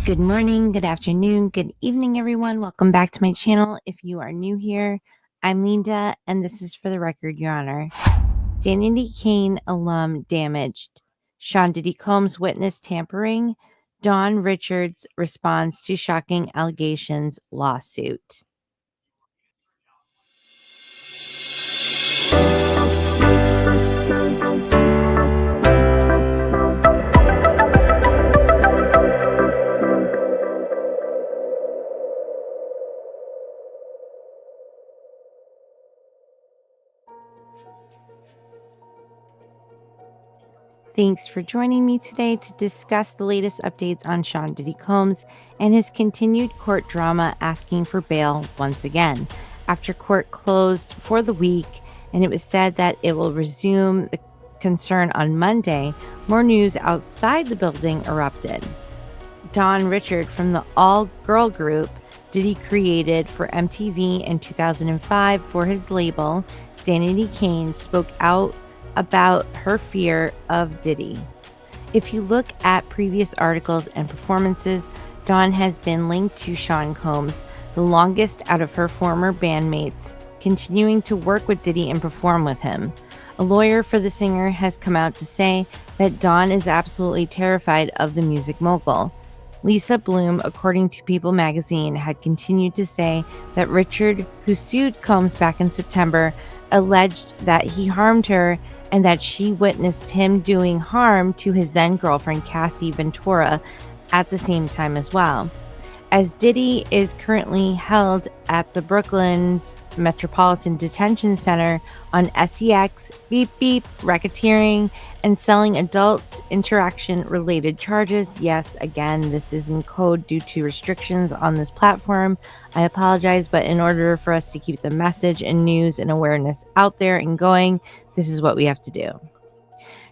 Good morning, good afternoon, good evening, everyone. Welcome back to my channel. If you are new here, I'm Leenda, and this is For the Record, Your Honor. Danity Kane alum damaged. Sean Diddy Combs witness tampering. Dawn Richards responds to shocking allegations lawsuit. Thanks for joining me today to discuss the latest updates on Sean Diddy Combs and his continued court drama asking for bail once again. After court closed for the week and it was said that it will resume the concern on Monday, more news outside the building erupted. Dawn Richard from the all-girl group Diddy created for MTV in 2005 for his label, Danity Kane, spoke out about her fear of Diddy. If you look at previous articles and performances, Dawn has been linked to Sean Combs, the longest out of her former bandmates, continuing to work with Diddy and perform with him. A lawyer for the singer has come out to say that Dawn is absolutely terrified of the music mogul. Lisa Bloom, according to People magazine, had continued to say that Richard, who sued Combs back in September, alleged that he harmed her and that she witnessed him doing harm to his then-girlfriend Cassie Ventura at the same time as well. As Diddy is currently held at the Brooklyn's Metropolitan Detention Center on SEX, beep beep, racketeering, and selling adult interaction-related charges. Yes, again, this is in code due to restrictions on this platform. I apologize, but in order for us to keep the message and news and awareness out there and going, this is what we have to do.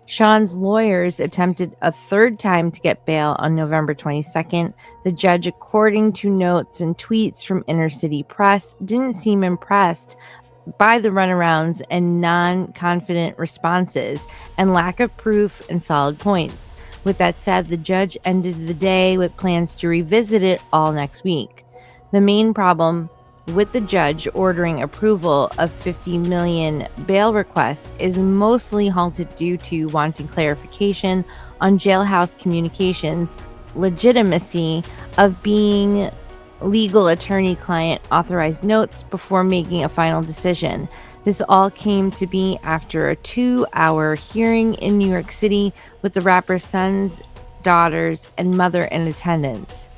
Sean's lawyers attempted a third time to get bail on November 22nd. The judge, according to notes and tweets from Inner City Press, didn't seem impressed by the runarounds and non-confident responses and lack of proof and solid points. With that said, the judge ended the day with plans to revisit it all next week. The main problem with the judge ordering approval of $50 million bail request is mostly halted due to wanting clarification on jailhouse communications, legitimacy of being legal attorney-client authorized notes before making a final decision. This all came to be after a 2-hour hearing in New York City with the rapper's sons, daughters, and mother in attendance.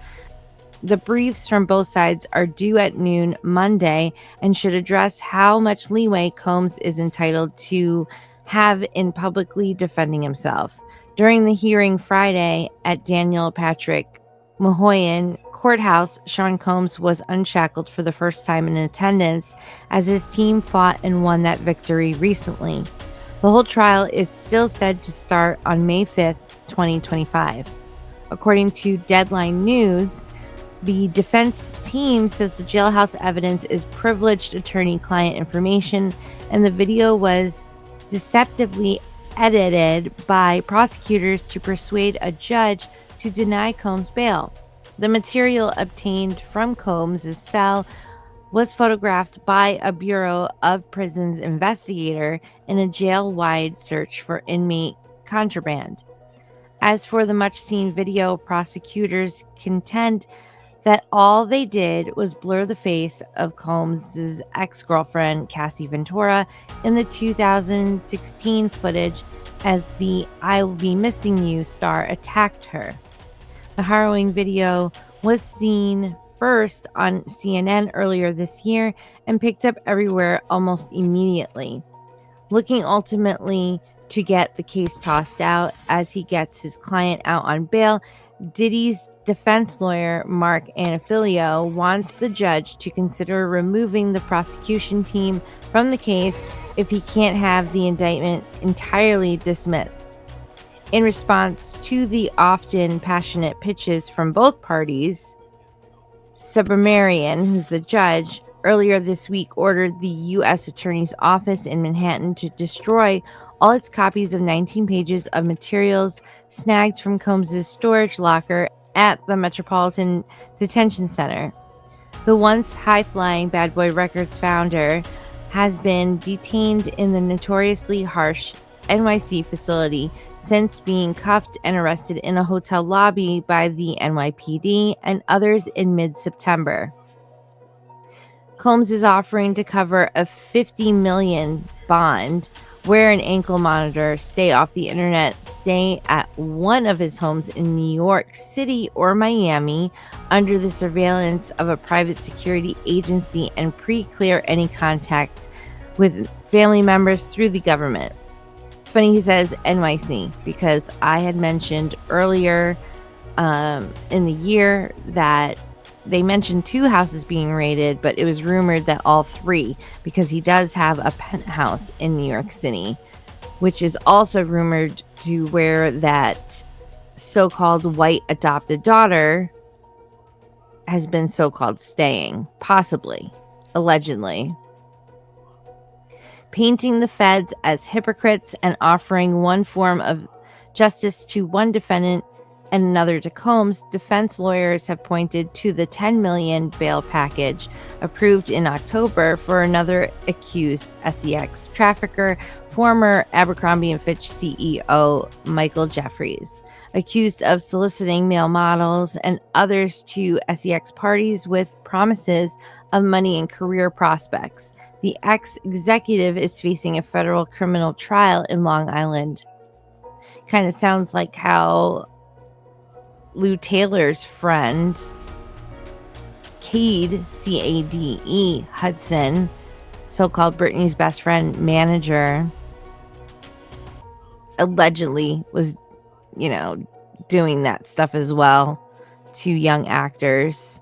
The briefs from both sides are due at noon Monday and should address how much leeway Combs is entitled to have in publicly defending himself. During the hearing Friday at Daniel Patrick Mohoyan Courthouse, Sean Combs was unshackled for the first time in attendance as his team fought and won that victory recently. The whole trial is still set to start on May 5th, 2025. According to Deadline News, the defense team says the jailhouse evidence is privileged attorney-client information, and the video was deceptively edited by prosecutors to persuade a judge to deny Combs bail. The material obtained from Combs' cell was photographed by a Bureau of Prisons investigator in a jail-wide search for inmate contraband. As for the much-seen video, prosecutors contend that all they did was blur the face of Combs' ex-girlfriend, Cassie Ventura, in the 2016 footage as the "I Will Be Missing You" star attacked her. The harrowing video was seen first on CNN earlier this year and picked up everywhere almost immediately. Looking ultimately to get the case tossed out as he gets his client out on bail, Diddy's defense lawyer, Mark Anafilio, wants the judge to consider removing the prosecution team from the case if he can't have the indictment entirely dismissed. In response to the often passionate pitches from both parties, Subramanian, who's the judge, earlier this week ordered the U.S. Attorney's Office in Manhattan to destroy all its copies of 19 pages of materials snagged from Combs' storage locker at the Metropolitan Detention Center. The once high-flying Bad Boy Records founder has been detained in the notoriously harsh NYC facility since being cuffed and arrested in a hotel lobby by the NYPD and others in mid-September. Combs is offering to cover a $50 million bond, wear an ankle monitor, stay off the internet, stay at one of his homes in New York City or Miami under the surveillance of a private security agency, and pre-clear any contact with family members through the government. It's funny he says NYC because I had mentioned earlier in the year that they mentioned 2 houses being raided, but it was rumored that all 3, because he does have a penthouse in New York City, which is also rumored to where that so-called white adopted daughter has been so-called staying, possibly, allegedly. Painting the feds as hypocrites and offering one form of justice to one defendant and another to Combs, defense lawyers have pointed to the $10 million bail package approved in October for another accused SEX trafficker, former Abercrombie & Fitch CEO Michael Jeffries, accused of soliciting male models and others to SEX parties with promises of money and career prospects. The ex-executive is facing a federal criminal trial in Long Island. Kind of sounds like how Lou Taylor's friend, Cade, C-A-D-E, Hudson, so-called Britney's best friend manager, allegedly was, doing that stuff as well to young actors.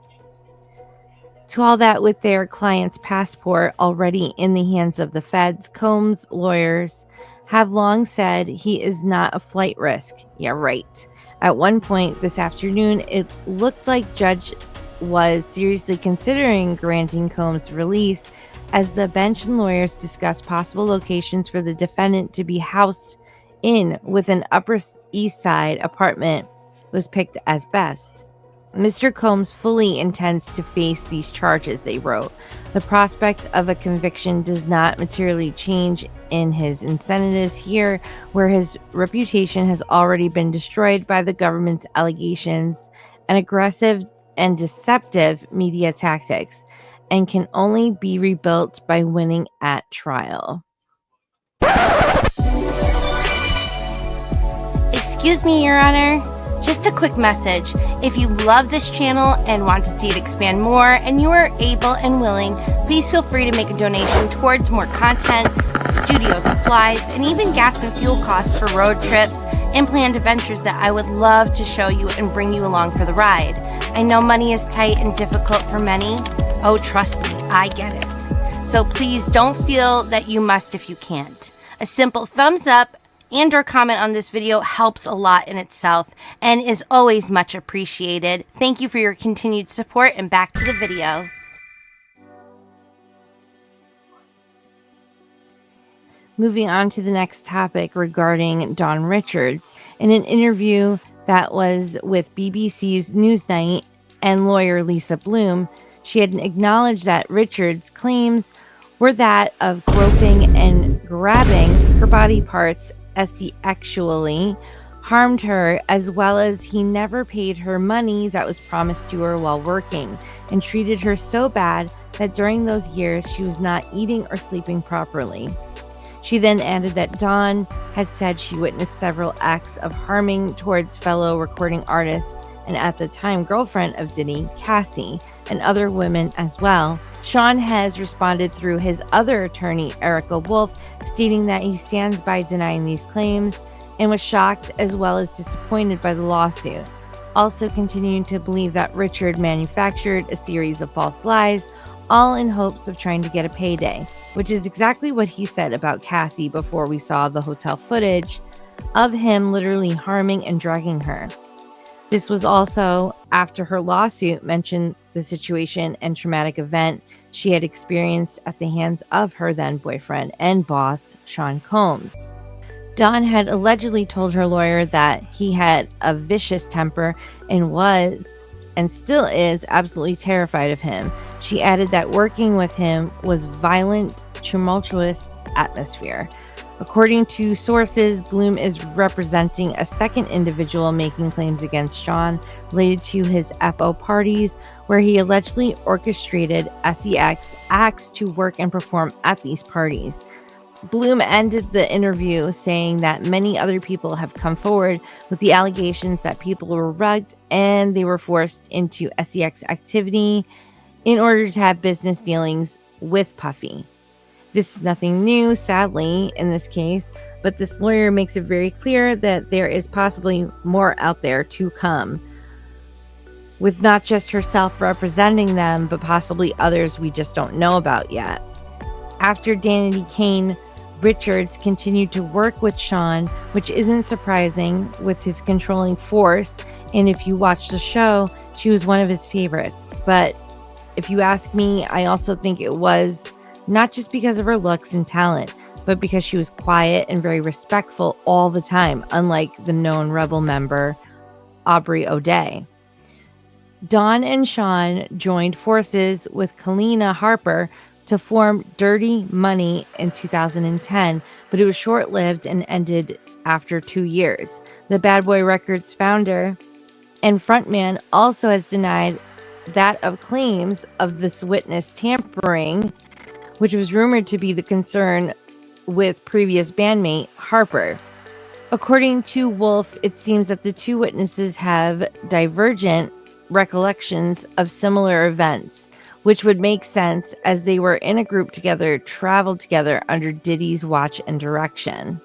To all that with their client's passport already in the hands of the feds, Combs' lawyers have long said he is not a flight risk. Yeah, right. At one point this afternoon, it looked like Judge was seriously considering granting Combs' release as the bench and lawyers discussed possible locations for the defendant to be housed in, with an Upper East Side apartment was picked as best. Mr. Combs fully intends to face these charges, they wrote. The prospect of a conviction does not materially change in his incentives here, where his reputation has already been destroyed by the government's allegations and aggressive and deceptive media tactics, and can only be rebuilt by winning at trial. Excuse me, Your Honor. Just a quick message. If you love this channel and want to see it expand more, and you are able and willing, please feel free to make a donation towards more content, studio supplies, and even gas and fuel costs for road trips and planned adventures that I would love to show you and bring you along for the ride. I know money is tight and difficult for many. Oh, trust me, I get it. So please don't feel that you must if you can't. A simple thumbs up and or comment on this video helps a lot in itself and is always much appreciated. Thank you for your continued support, and back to the video. Moving on to the next topic regarding Dawn Richards. In an interview that was with BBC's Newsnight and lawyer Lisa Bloom, she had acknowledged that Richards' claims were that of groping and grabbing her body parts as he actually harmed her, as well as he never paid her money that was promised to her while working, and treated her so bad that during those years she was not eating or sleeping properly. She then added that Dawn had said she witnessed several acts of harming towards fellow recording artist and at the time girlfriend of Diddy, Cassie, and other women as well. Sean has responded through his other attorney, Erica Wolf, stating that he stands by denying these claims and was shocked as well as disappointed by the lawsuit. Also continuing to believe that Richard manufactured a series of false lies, all in hopes of trying to get a payday, which is exactly what he said about Cassie before we saw the hotel footage of him literally harming and drugging her. This was also after her lawsuit mentioned the situation and traumatic event she had experienced at the hands of her then boyfriend and boss, Sean Combs. Dawn had allegedly told her lawyer that he had a vicious temper and was, and still is, absolutely terrified of him. She added that working with him was violent, tumultuous atmosphere. According to sources, Bloom is representing a second individual making claims against Sean related to his FO parties, where he allegedly orchestrated SEX acts to work and perform at these parties. Bloom ended the interview saying that many other people have come forward with the allegations that people were rugged and they were forced into SEX activity in order to have business dealings with Puffy. This is nothing new, sadly, in this case, but this lawyer makes it very clear that there is possibly more out there to come, with not just herself representing them, but possibly others we just don't know about yet. After Danity Kane, Richards continued to work with Sean, which isn't surprising with his controlling force, and if you watch the show, she was one of his favorites. But if you ask me, I also think it was not just because of her looks and talent, but because she was quiet and very respectful all the time, unlike the known Rebel member, Aubrey O'Day. Dawn and Sean joined forces with Kalina Harper to form Dirty Money in 2010, but it was short-lived and ended after 2 years. The Bad Boy Records founder and frontman also has denied that of claims of this witness tampering, which was rumored to be the concern with previous bandmate Harper. According to Wolf, it seems that the two witnesses have divergent recollections of similar events, which would make sense as they were in a group together, traveled together under Diddy's watch and direction.